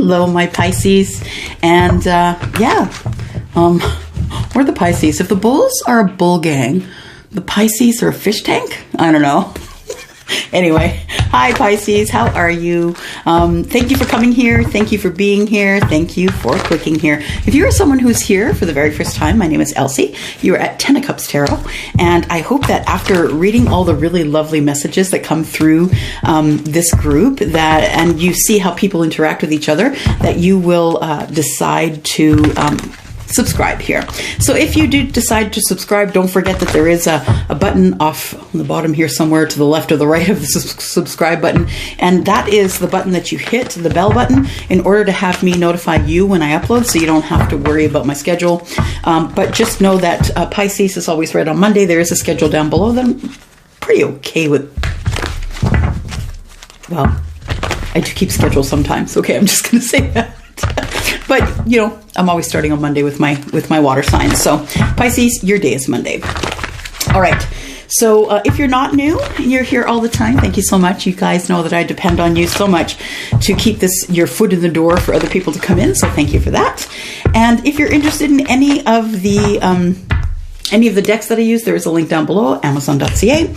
Hello, my Pisces. And we're the Pisces. If the bulls are a bull gang, the Pisces are a fish tank? I don't know. Anyway, hi Pisces, how are you? Thank you for coming here. Thank you for being here. Thank you for clicking here. If you are someone who's here for the very first time, my name is Elsie. You are at Ten of Cups Tarot, and I hope that after reading all the really lovely messages that come through this group, and you see how people interact with each other, that you will decide to subscribe here. So if you do decide to subscribe, don't forget that there is a button off on the bottom here somewhere to the left or the right of the subscribe button, and that is the button that you hit, the bell button, in order to have me notify you when I upload, so you don't have to worry about my schedule. But just know that Pisces is always right on Monday. There is a schedule down below that I'm pretty okay with. Well, I do keep schedule sometimes. Okay, I'm just going to say that. But, you know, I'm always starting on Monday with my water signs. So, Pisces, your day is Monday. All right. So, if you're not new and you're here all the time, thank you so much. You guys know that I depend on you so much to keep your foot in the door for other people to come in. So, thank you for that. And if you're interested in any of the decks that I use, there is a link down below, Amazon.ca.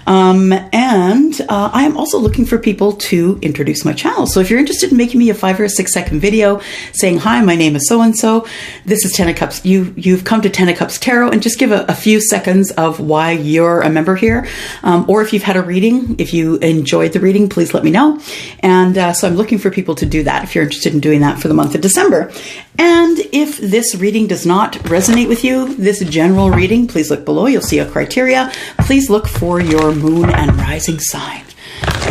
I am also looking for people to introduce my channel. So if you're interested in making me a 5 or 6 second video saying, hi, my name is so-and-so, this is Ten of Cups, you've come to Ten of Cups Tarot, and just give a few seconds of why you're a member here. Or if you've had a reading, if you enjoyed the reading, please let me know. And so I'm looking for people to do that if you're interested in doing that for the month of December. And if this reading does not resonate with you, this general reading, please look below. You'll see a criteria. Please look for your moon and rising sign.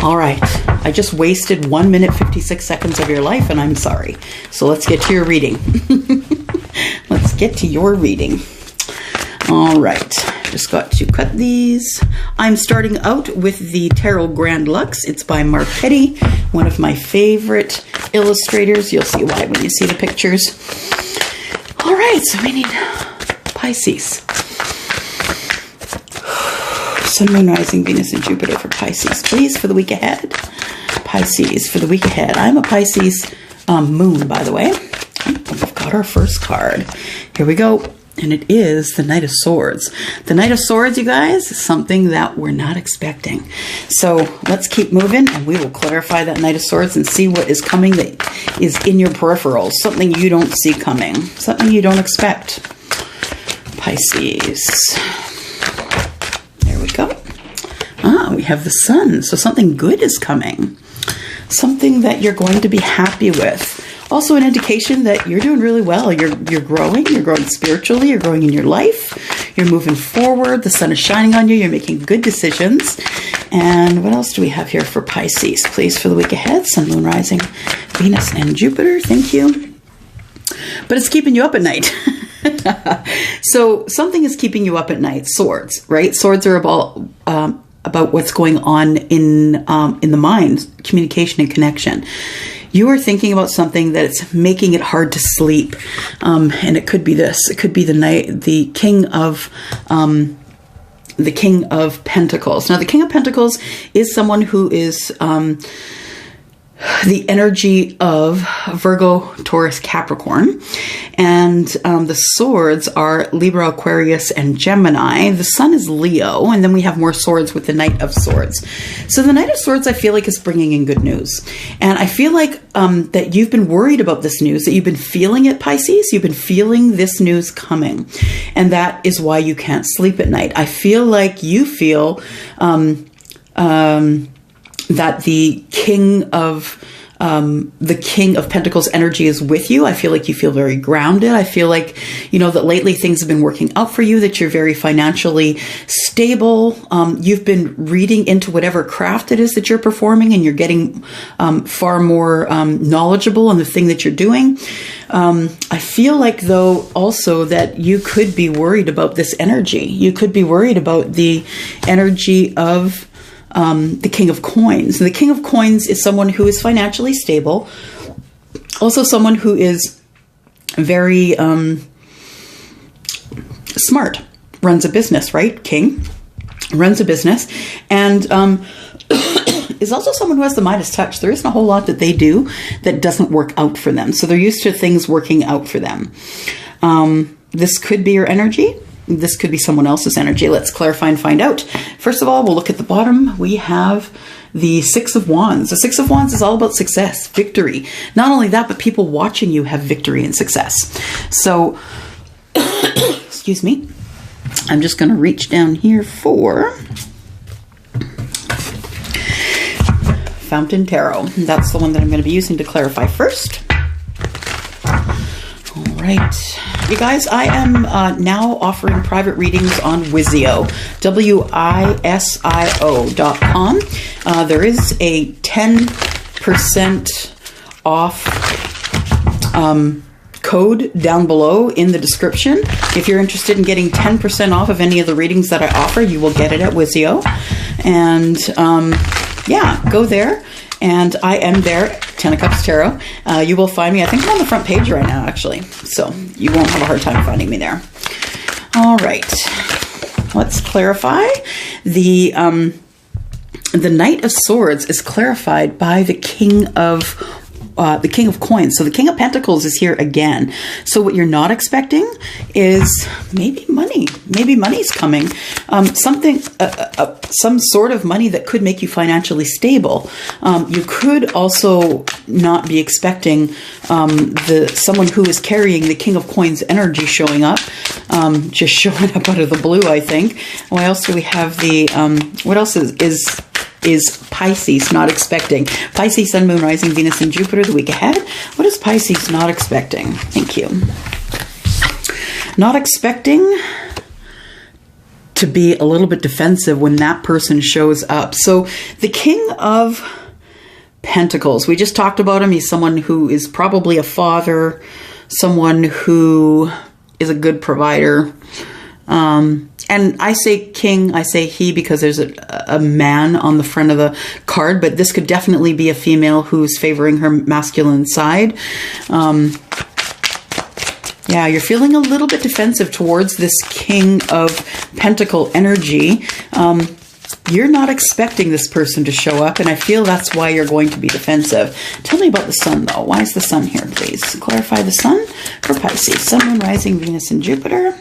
All right. I just wasted 1 minute, 56 seconds of your life, and I'm sorry. So let's get to your reading. Let's get to your reading. All right. Just got to cut these. I'm starting out with the Tarot Grand Luxe. It's by Mark Petty, one of my favorite illustrators. You'll see why when you see the pictures. All right, so we need Pisces. Sun, Moon, Rising, Venus, and Jupiter for Pisces, please, for the week ahead. Pisces, for the week ahead. I'm a Pisces moon, by the way. We've got our first card. Here we go. And it is the Knight of Swords. The Knight of Swords, you guys, is something that we're not expecting. So let's keep moving, and we will clarify that Knight of Swords and see what is coming that is in your peripherals. Something you don't see coming. Something you don't expect. Pisces. There we go. We have the Sun. So something good is coming. Something that you're going to be happy with. Also an indication that you're doing really well. You're growing spiritually, you're growing in your life, you're moving forward, the sun is shining on you, you're making good decisions. And what else do we have here for Pisces? Please, for the week ahead, Sun, Moon, Rising, Venus, and Jupiter. Thank you. But it's keeping you up at night. So something is keeping you up at night. Swords, right? Swords are about what's going on in the mind, communication and connection. You are thinking about something that's making it hard to sleep, and it could be this. It could be the King of Pentacles. Now, the King of Pentacles is someone who is the energy of Virgo, Taurus, Capricorn, and the swords are Libra, Aquarius, and Gemini. The sun is Leo, and then we have more swords with the Knight of Swords. So the Knight of Swords, I feel like, is bringing in good news, and I feel like that you've been worried about this news, that you've been feeling it, Pisces. You've been feeling this news coming, and that is why you can't sleep at night. I feel like you feel that the King of Pentacles energy is with you. I feel like you feel very grounded. I feel like, that lately things have been working out for you, that you're very financially stable. You've been reading into whatever craft it is that you're performing, and you're getting far more knowledgeable on the thing that you're doing. I feel like, though, also that you could be worried about this energy. You could be worried about the energy of the King of Coins. And the King of Coins is someone who is financially stable, also someone who is very smart, runs a business, right? King runs a business, and is also someone who has the Midas touch. There isn't a whole lot that they do that doesn't work out for them. So they're used to things working out for them. This could be your energy. This could be someone else's energy. Let's clarify and find out. First of all, we'll look at the bottom. We have the Six of Wands. The Six of Wands is all about success, victory. Not only that, but people watching you have victory and success. So, excuse me. I'm just going to reach down here for Fountain Tarot. That's the one that I'm going to be using to clarify first. All right. You guys, I am now offering private readings on WISIO, WISIO.com. There is a 10% off code down below in the description. If you're interested in getting 10% off of any of the readings that I offer, you will get it at WISIO. And yeah, go there. And I am there, Ten of Cups Tarot. You will find me. I think I'm on the front page right now, actually. So you won't have a hard time finding me there. All right. Let's clarify. The Knight of Swords is clarified by the King of Coins. So the King of Pentacles is here again. So what you're not expecting is maybe money. Maybe money's coming. Some sort of money that could make you financially stable. You could also not be expecting someone who is carrying the King of Coins energy showing up. Just showing up out of the blue, I think. What else do we have? What else is Pisces not expecting? Pisces, Sun, Moon, Rising, Venus, and Jupiter the week ahead. What is Pisces not expecting? Thank you. Not expecting to be a little bit defensive when that person shows up. So the King of Pentacles, we just talked about him. He's someone who is probably a father, someone who is a good provider. And I say king, I say he because there's a man on the front of the card, but this could definitely be a female who's favoring her masculine side. Yeah, you're feeling a little bit defensive towards this King of Pentacle energy. You're not expecting this person to show up, and I feel that's why you're going to be defensive. Tell me about the Sun, though. Why is the Sun here, please? Clarify the Sun for Pisces. Sun, Moon, Rising, Venus, and Jupiter.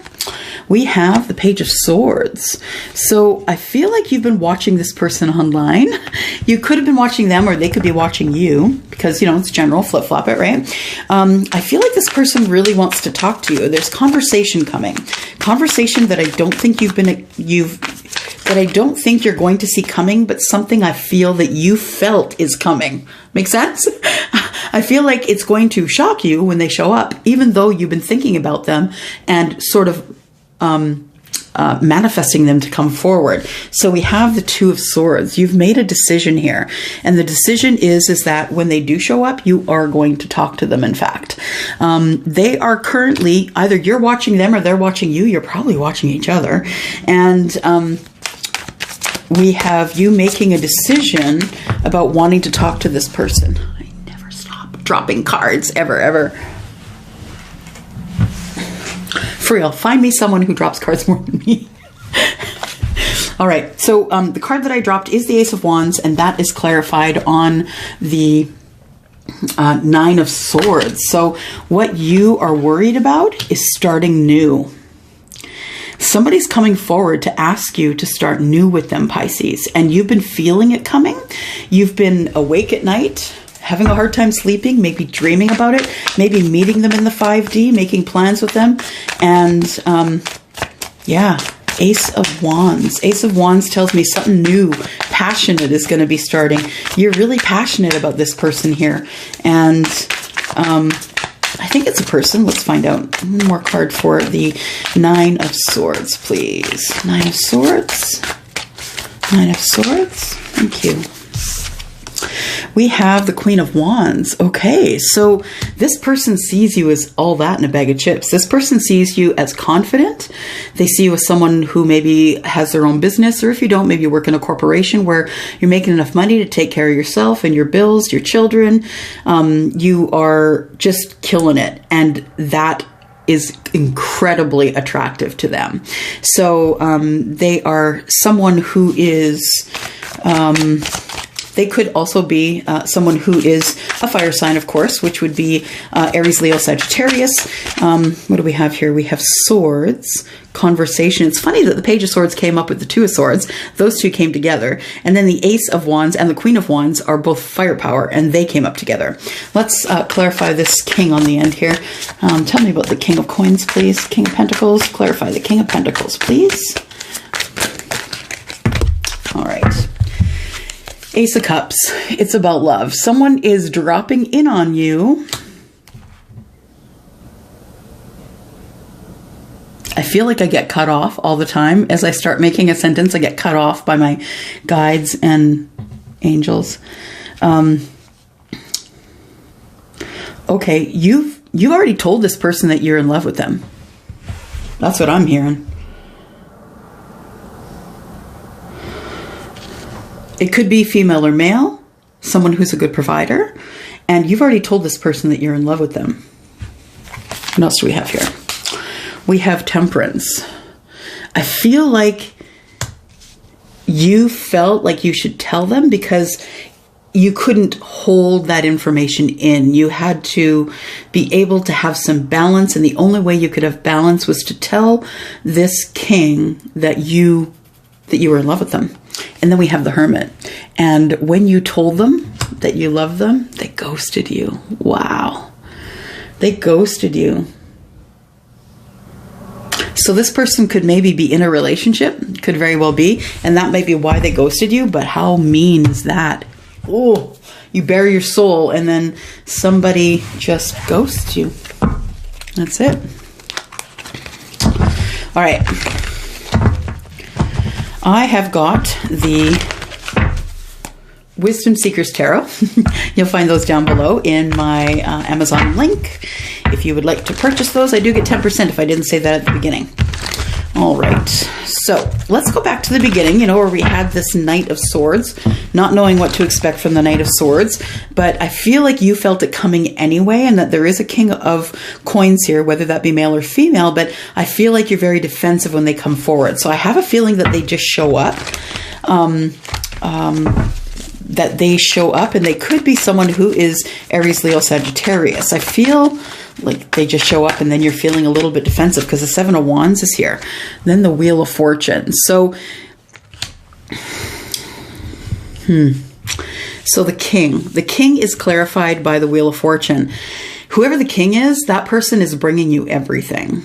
We have the Page of Swords. So I feel like you've been watching this person online. You could have been watching them, or they could be watching you, because, you know, it's general, flip-flop it, right? I feel like this person really wants to talk to you. There's conversation coming. Conversation that I don't think that I don't think you're going to see coming, but something I feel that you felt is coming. Make sense? I feel like it's going to shock you when they show up, even though you've been thinking about them and sort of manifesting them to come forward. So we have the Two of Swords. You've made a decision here. And the decision is that when they do show up, you are going to talk to them, in fact. They are currently, either you're watching them or they're watching you. You're probably watching each other. And we have you making a decision about wanting to talk to this person. I never stop dropping cards, ever. For real, find me someone who drops cards more than me. All right, so the card that I dropped is the Ace of Wands, and that is clarified on the Nine of Swords. So what you are worried about is starting new. Somebody's coming forward to ask you to start new with them, Pisces, and you've been feeling it coming. You've been awake at night, having a hard time sleeping, maybe dreaming about it, maybe meeting them in the 5D, making plans with them. And yeah, Ace of Wands. Ace of Wands tells me something new, passionate is going to be starting. You're really passionate about this person here. And I think it's a person. Let's find out. One more card for the Nine of Swords, please. Nine of Swords. Nine of Swords. Thank you. We have the Queen of Wands. Okay, so this person sees you as all that in a bag of chips. This person sees you as confident. They see you as someone who maybe has their own business, or if you don't, maybe you work in a corporation where you're making enough money to take care of yourself and your bills, your children. You are just killing it, and that is incredibly attractive to them. So they are someone who is... They could also be someone who is a fire sign, of course, which would be Aries, Leo, Sagittarius. What do we have here? We have swords, conversation. It's funny that the Page of Swords came up with the Two of Swords. Those two came together. And then the Ace of Wands and the Queen of Wands are both firepower, and they came up together. Let's clarify this king on the end here. Tell me about the King of Coins, please. King of Pentacles. Clarify the King of Pentacles, please. All right. Ace of Cups. It's about love. Someone is dropping in on you. I feel like I get cut off all the time. As I start making a sentence, I get cut off by my guides and angels. Okay, you've already told this person that you're in love with them. That's what I'm hearing. It could be female or male, someone who's a good provider, and you've already told this person that you're in love with them. What else do we have here? We have Temperance. I feel like you felt like you should tell them because you couldn't hold that information in. You had to be able to have some balance, and the only way you could have balance was to tell this king that you were in love with them. And then we have the Hermit. And when you told them that you loved them, they ghosted you. Wow. They ghosted you. So this person could maybe be in a relationship, could very well be, and that might be why they ghosted you, but how mean is that? Oh, you bare your soul and then somebody just ghosts you. That's it. All right. I have got the Wisdom Seekers Tarot. You'll find those down below in my Amazon link. If you would like to purchase those, I do get 10% if I didn't say that at the beginning. All right, so let's go back to the beginning, where we had this Knight of Swords, not knowing what to expect from the Knight of Swords, but I feel like you felt it coming anyway, and that there is a King of Coins here, whether that be male or female, but I feel like you're very defensive when they come forward. So I have a feeling that they just show up, and they could be someone who is Aries, Leo, Sagittarius. I feel like they just show up and then you're feeling a little bit defensive because the Seven of Wands is here. Then the Wheel of Fortune. So the king is clarified by the Wheel of Fortune. Whoever the king is, that person is bringing you everything.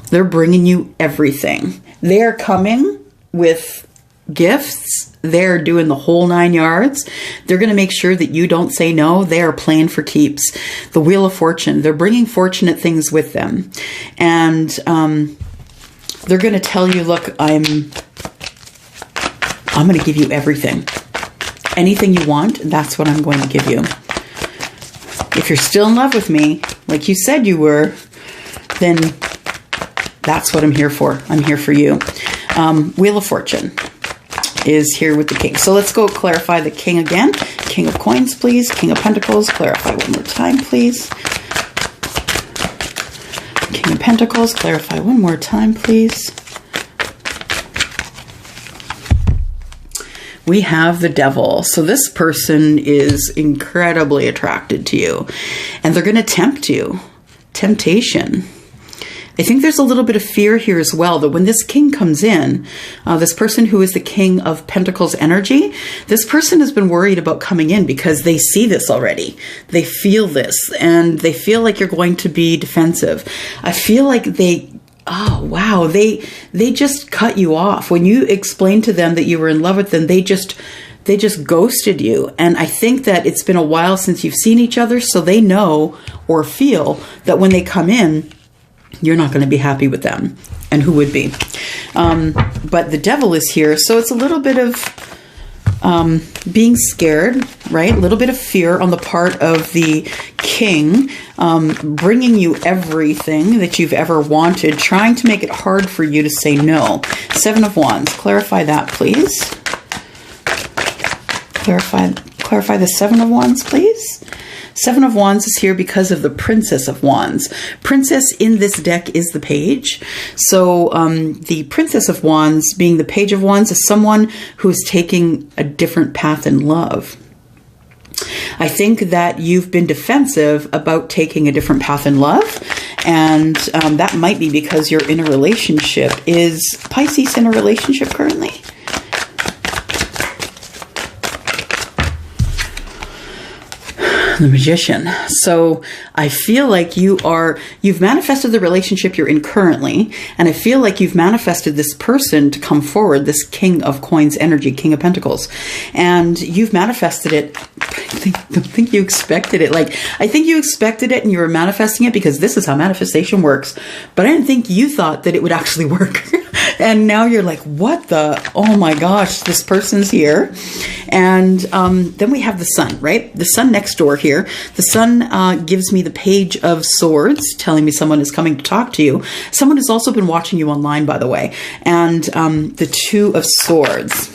They're bringing you everything. They're coming with gifts. They're doing the whole 9 yards. They're going to make sure that you don't say no. They are playing for keeps. The Wheel of Fortune. They're bringing fortunate things with them. And they're going to tell you, look, I'm going to give you everything. Anything you want, that's what I'm going to give you. If you're still in love with me, like you said you were, then that's what I'm here for. I'm here for you. Wheel of Fortune is here with the king. So let's go clarify the king again. King of Coins, please. King of Pentacles. Clarify one more time, please. King of Pentacles. Clarify one more time, please. We have the Devil. So this person is incredibly attracted to you, and they're going to tempt you. Temptation. I think there's a little bit of fear here as well, that when this king comes in, this person who is the King of Pentacles energy, this person has been worried about coming in because they see this already. They feel this, and they feel like you're going to be defensive. I feel like they just cut you off. When you explained to them that you were in love with them, they just ghosted you. And I think that it's been a while since you've seen each other, so they know or feel that when they come in, you're not going to be happy with them. And who would be? But the Devil is here. So it's a little bit of being scared, right? A little bit of fear on the part of the king, bringing you everything that you've ever wanted, trying to make it hard for you to say no. Seven of Wands. Clarify that, please. Clarify the Seven of Wands, please. Seven of Wands is here because of the Princess of Wands. Princess in this deck is the Page. So the Princess of Wands, being the Page of Wands, is someone who is taking a different path in love. I think that you've been defensive about taking a different path in love, and that might be because you're in a relationship. Is Pisces in a relationship currently? The Magician. So I feel like you've manifested the relationship you're in currently, and I feel like you've manifested this person to come forward, this King of Coins energy, King of Pentacles, and you've manifested it. I don't think you expected it. Like, I think you expected it and you were manifesting it because this is how manifestation works, but I didn't think you thought that it would actually work. And now you're like, what the, oh my gosh, this person's here. And then we have the Sun, right? The Sun next door here. The Sun gives me the Page of Swords, telling me someone is coming to talk to you. Someone has also been watching you online, by the way. And the Two of Swords.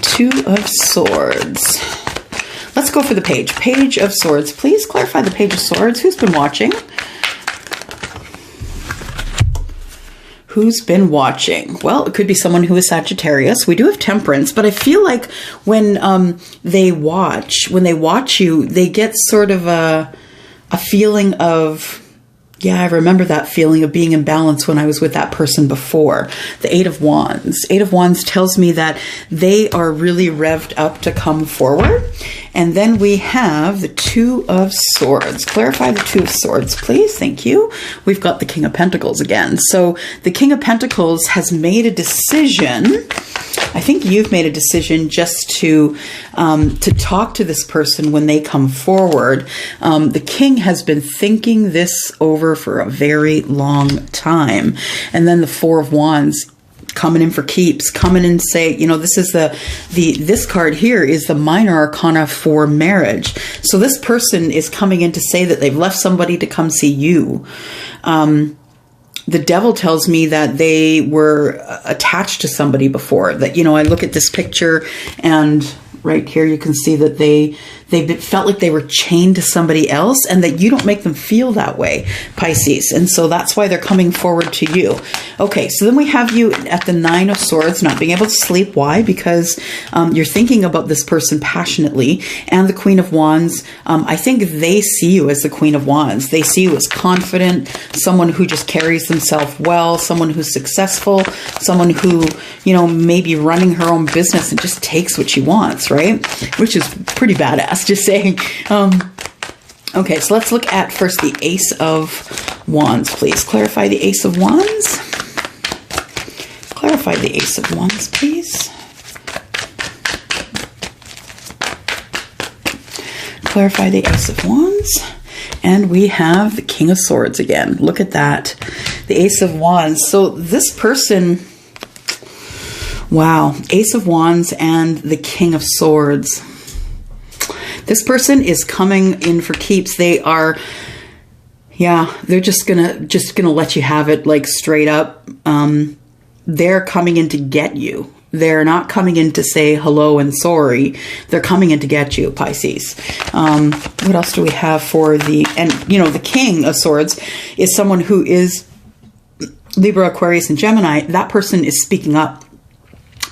Two of Swords. Let's go for the Page. Page of Swords. Please clarify the Page of Swords. Who's been watching? Who's been watching? Well, it could be someone who is Sagittarius. We do have Temperance, but I feel like when they watch you, they get sort of a feeling of, yeah, I remember that feeling of being in balance when I was with that person before. The Eight of Wands. Eight of Wands tells me that they are really revved up to come forward. And then we have the Two of Swords. Clarify the Two of Swords, please. Thank you. We've got the King of Pentacles again. So the King of Pentacles has made a decision. I think you've made a decision just to talk to this person when they come forward. The King has been thinking this over for a very long time. And then the Four of Wands coming in for keeps, coming in and say, you know, this is this card here is the minor arcana for marriage. So this person is coming in to say that they've left somebody to come see you. The Devil tells me that they were attached to somebody before. That, you know, I look at this picture and right here you can see that they felt like they were chained to somebody else, and that you don't make them feel that way, Pisces. And so that's why they're coming forward to you. Okay, so then we have you at the Nine of Swords, not being able to sleep. Why? Because you're thinking about this person passionately. And the Queen of Wands, I think they see you as the Queen of Wands. They see you as confident, someone who just carries themselves well, someone who's successful, someone who, you know, may be running her own business and just takes what she wants, right? Which is pretty badass, just saying. Okay, so let's look at first the Ace of Wands, please. Clarify the Ace of Wands. Clarify the Ace of Wands, please. Clarify the Ace of Wands. And we have the King of Swords again. Look at that. The Ace of Wands. So this person, wow, Ace of Wands and the King of Swords. This person is coming in for keeps. They are, yeah, they're just gonna let you have it, like, straight up. They're coming in to get you. They're not coming in to say hello and sorry. They're coming in to get you, Pisces. What else do we have for and you know, the King of Swords is someone who is Libra, Aquarius, and Gemini. That person is speaking up.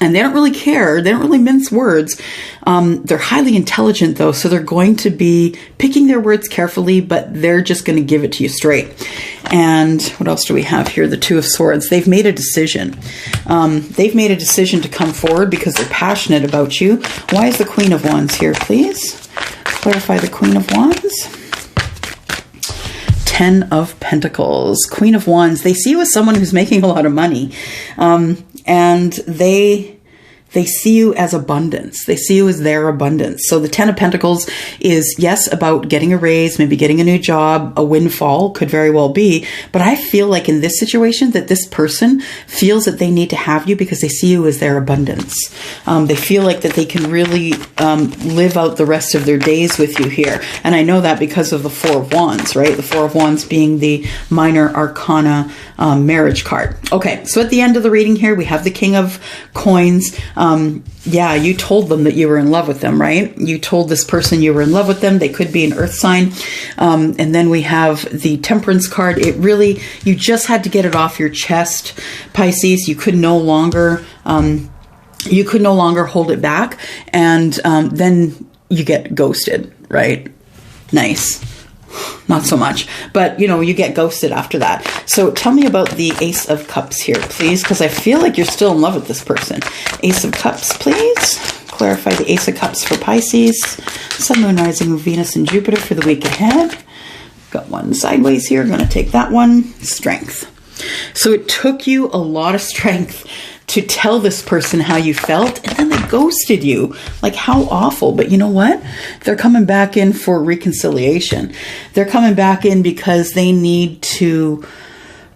And they don't really care. They don't really mince words. They're highly intelligent, though, so they're going to be picking their words carefully, but they're just going to give it to you straight. And what else do we have here? The Two of Swords. They've made a decision. They've made a decision to come forward because they're passionate about you. Why is the Queen of Wands here, please? Clarify the Queen of Wands. Ten of Pentacles. Queen of Wands. They see you as someone who's making a lot of money. And they see you as abundance. They see you as their abundance. So the Ten of Pentacles is, yes, about getting a raise, maybe getting a new job, a windfall, could very well be. But I feel like in this situation that this person feels that they need to have you because they see you as their abundance. They feel like that they can really live out the rest of their days with you here. And I know that because of the Four of Wands, right? The Four of Wands being the minor arcana marriage card. Okay, so at the end of the reading here, we have the King of Coins. Yeah, you told them that you were in love with them, right? You told this person you were in love with them. They could be an earth sign. And then we have the Temperance card. It really, you just had to get it off your chest, Pisces. You could no longer hold it back. And then you get ghosted, right? Nice. Not so much, but you know, you get ghosted after that. So tell me about the Ace of Cups here, please, because I feel like you're still in love with this person. Ace of Cups, please. Clarify the Ace of Cups for Pisces. Sun, Moon, Rising, Venus, and Jupiter for the week ahead. Got one sideways here. I'm going to take that one. Strength. So it took you a lot of strength to tell this person how you felt, and then they ghosted you. Like, how awful. But you know what? They're coming back in for reconciliation. They're coming back in because they need to,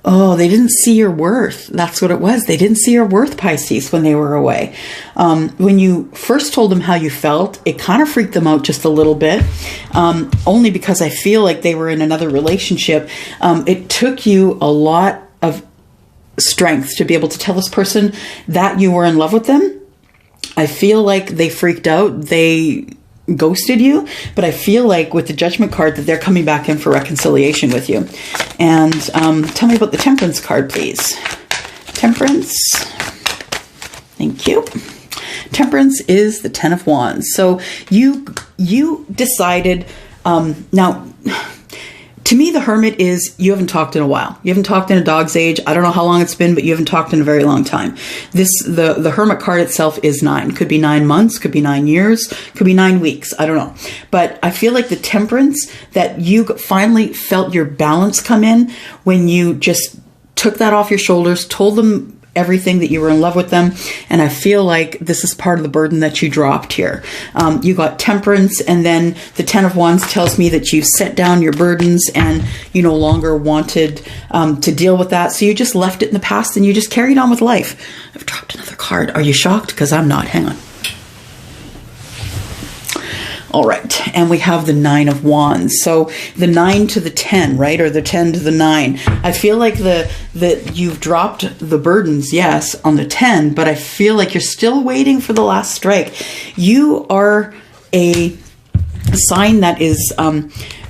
they didn't see your worth. That's what it was. They didn't see your worth, Pisces, when they were away. When you first told them how you felt, it kind of freaked them out just a little bit, only because I feel like they were in another relationship. It took you a lot of strength to be able to tell this person that you were in love with them. I feel like they freaked out. They ghosted you, but I feel like with the Judgment card that they're coming back in for reconciliation with you. And tell me about the Temperance card, please. Temperance. Thank you. Temperance is the Ten of Wands. So you decided, now, to me, the Hermit is, you haven't talked in a while. You haven't talked in a dog's age. I don't know how long it's been, but you haven't talked in a very long time. The Hermit card itself is 9. Could be 9 months, could be 9 years, could be 9 weeks. I don't know. But I feel like the Temperance, that you finally felt your balance come in when you just took that off your shoulders, told them everything, that you were in love with them. And I feel like this is part of the burden that you dropped here. You got Temperance, and then the Ten of Wands tells me that you set down your burdens and you no longer wanted to deal with that. So you just left it in the past and you just carried on with life. I've dropped another card. Are you shocked? Because I'm not. Hang on. All right, and we have the 9 of Wands. So the 9 to the 10, right? Or the 10 to the 9. I feel like that you've dropped the burdens, yes, on the 10, but I feel like you're still waiting for the last strike. You are a sign that is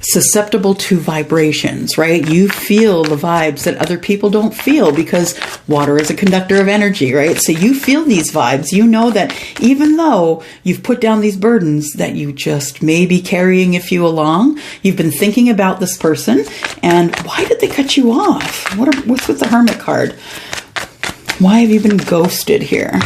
susceptible to vibrations, right? You feel the vibes that other people don't feel, because water is a conductor of energy, right? So you feel these vibes. You know that even though you've put down these burdens that you just may be carrying a few along, you've been thinking about this person, and why did they cut you off? What's with the Hermit card? Why have you been ghosted here?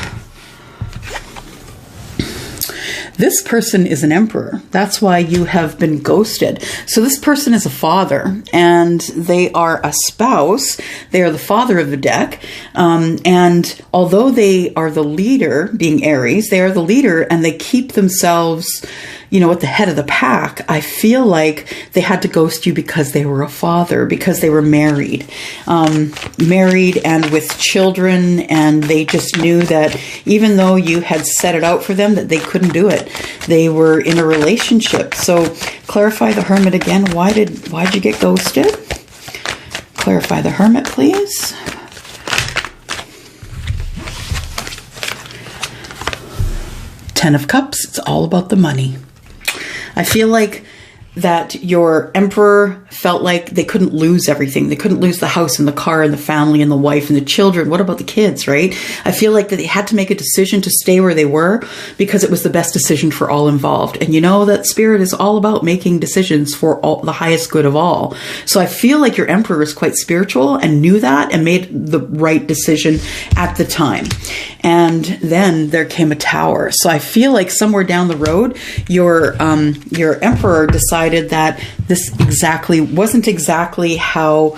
This person is an Emperor. That's why you have been ghosted. So this person is a father, and they are a spouse. They are the father of the deck. And although they are the leader, being Aries, they are the leader, and they keep themselves, you know, at the head of the pack. I feel like they had to ghost you because they were a father, because they were married and with children, and they just knew that even though you had set it out for them, that they couldn't do it. They were in a relationship. So clarify the Hermit again. Why'd you get ghosted? Clarify the Hermit, please. Ten of Cups. It's all about the money. I feel like that your Emperor felt like they couldn't lose everything. They couldn't lose the house and the car and the family and the wife and the children. What about the kids, right? I feel like that they had to make a decision to stay where they were because it was the best decision for all involved. And you know that Spirit is all about making decisions for the highest good of all. So I feel like your Emperor is quite spiritual and knew that and made the right decision at the time. And then there came a Tower. So I feel like somewhere down the road, your Emperor decided that this wasn't exactly how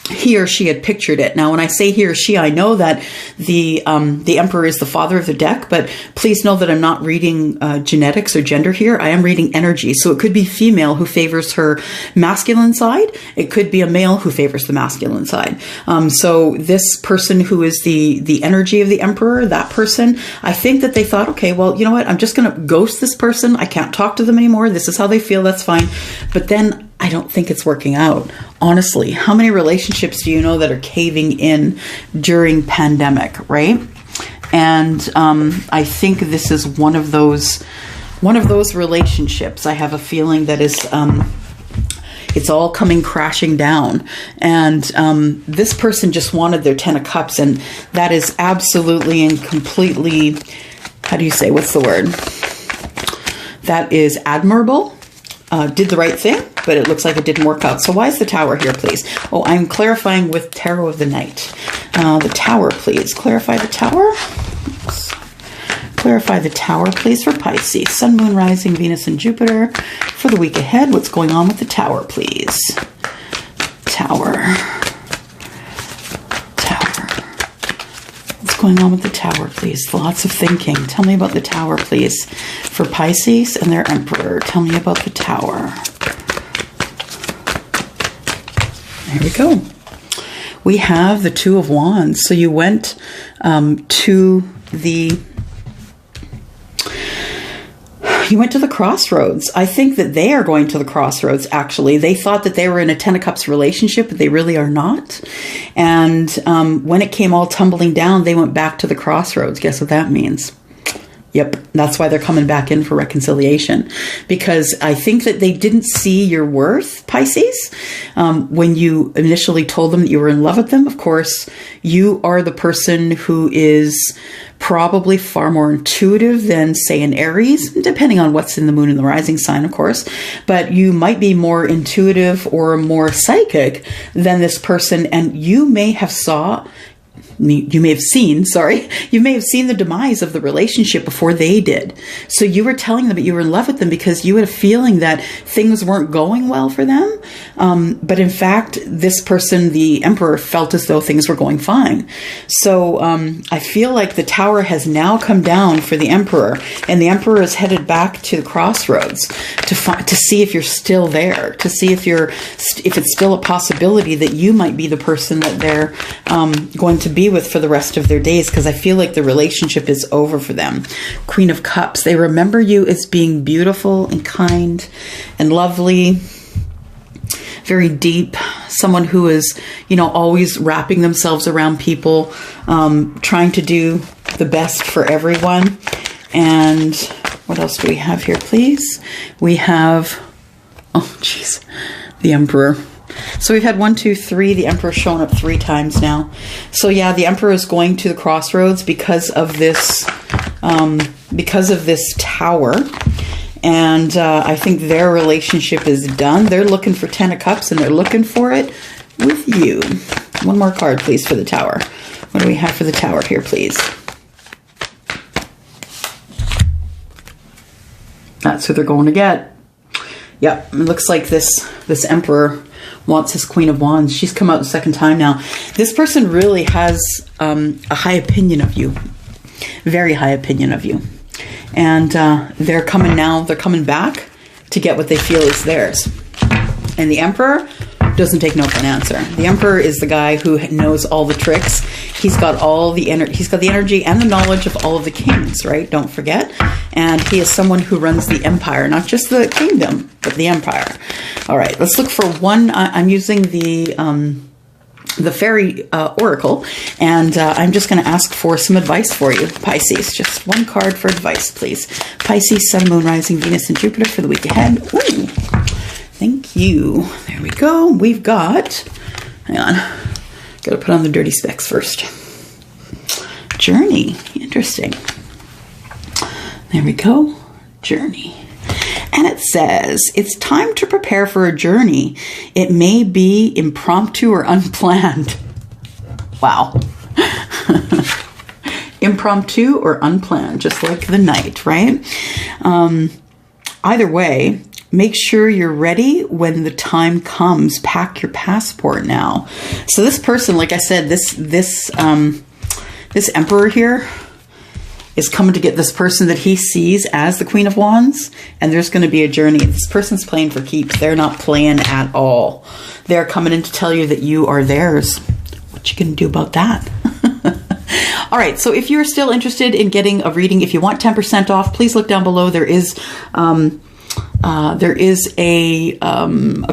he or she had pictured it. Now, when I say he or she, I know that the Emperor is the father of the deck, but please know that I'm not reading genetics or gender here. I am reading energy. So it could be female who favors her masculine side. It could be a male who favors the masculine side. So this person who is the energy of the Emperor, that person, I think that they thought, okay, well, you know what? I'm just going to ghost this person. I can't talk to them anymore. This is how they feel. That's fine. But then I don't think it's working out. Honestly, how many relationships do you know that are caving in during pandemic, right? And I think this is one of those relationships. I have a feeling that is it's all coming crashing down. And this person just wanted their 10 of Cups, and that is absolutely and completely, how do you say, what's the word? That is admirable. Did the right thing, but it looks like it didn't work out. So why is the Tower here, please? Oh, I'm clarifying with Tarot of the Night. The Tower, please. Clarify the Tower. Oops. Clarify the Tower, please, for Pisces. Sun, Moon, Rising, Venus, and Jupiter. For the week ahead, what's going on with the Tower, please? Tower. Tower. What's going on with the Tower, please? Lots of thinking. Tell me about the Tower, please. For Pisces and their Emperor. Tell me about the Tower. There we go. We have the Two of Wands. So you went to the crossroads. I think that they are going to the crossroads, actually. They thought that they were in a 10 of Cups relationship, but they really are not. And when it came all tumbling down, they went back to the crossroads. Guess what that means? Yep, that's why they're coming back in for reconciliation. Because I think that they didn't see your worth, Pisces. When you initially told them that you were in love with them, of course, you are the person who is probably far more intuitive than, say, an Aries, depending on what's in the moon and the rising sign, of course. But you might be more intuitive or more psychic than this person, and you may have seen the demise of the relationship before they did. So you were telling them that you were in love with them because you had a feeling that things weren't going well for them. But in fact, this person, the Emperor, felt as though things were going fine. So I feel like the Tower has now come down for the Emperor, and the Emperor is headed back to the crossroads to see if you're still there, to see if it's still a possibility that you might be the person that they're going to be with for the rest of their days, because I feel like the relationship is over for them. Queen of Cups. They remember you as being beautiful and kind and lovely, very deep, someone who is, always wrapping themselves around people, trying to do the best for everyone. And what else do we have here, please? We have, the Emperor. So we've had 1, 2, 3. The Emperor's shown up 3 times now. So yeah, the Emperor is going to the crossroads because of this Tower. And I think their relationship is done. They're looking for 10 of Cups, and they're looking for it with you. One more card, please, for the Tower. What do we have for the Tower here, please? That's who they're going to get. Yep, it looks like this Emperor wants his Queen of Wands. She's come out the 2nd time now. This person really has a high opinion of you. Very high opinion of you. And they're coming now. They're coming back to get what they feel is theirs. And the Emperor doesn't take no for an answer. The Emperor is the guy who knows all the tricks. He's got all the he's got the energy and the knowledge of all of the kings, right? Don't forget. And he is someone who runs the empire, not just the kingdom, but the empire. All right, let's look for one. I'm using the fairy oracle, and I'm just going to ask for some advice for you, Pisces. Just one card for advice, please. Pisces, Sun, Moon, Rising, Venus, and Jupiter for the week ahead. Ooh, thank you. There we go. We've got, hang on, got to put on the dirty specs first. Journey, interesting. There we go, journey. And it says, it's time to prepare for a journey. It may be impromptu or unplanned. Wow. Impromptu or unplanned, just like the Knight, right? Either way, make sure you're ready when the time comes. Pack your passport now. So this person, like I said, this Emperor here is coming to get this person that he sees as the Queen of Wands, and there's going to be a journey. This person's playing for keeps. They're not playing at all. They're coming in to tell you that you are theirs. What you going to do about that? All right, so if you're still interested in getting a reading, if you want 10% off, please look down below. There is There is a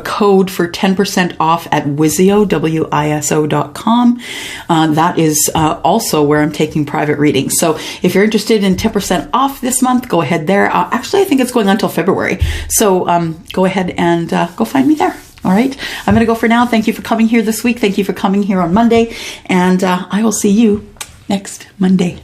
code for 10% off at WISIO, WISO.com. That is also where I'm taking private readings. So if you're interested in 10% off this month, go ahead there. Actually, I think it's going on until February. So go ahead and go find me there. All right. I'm going to go for now. Thank you for coming here this week. Thank you for coming here on Monday. And I will see you next Monday.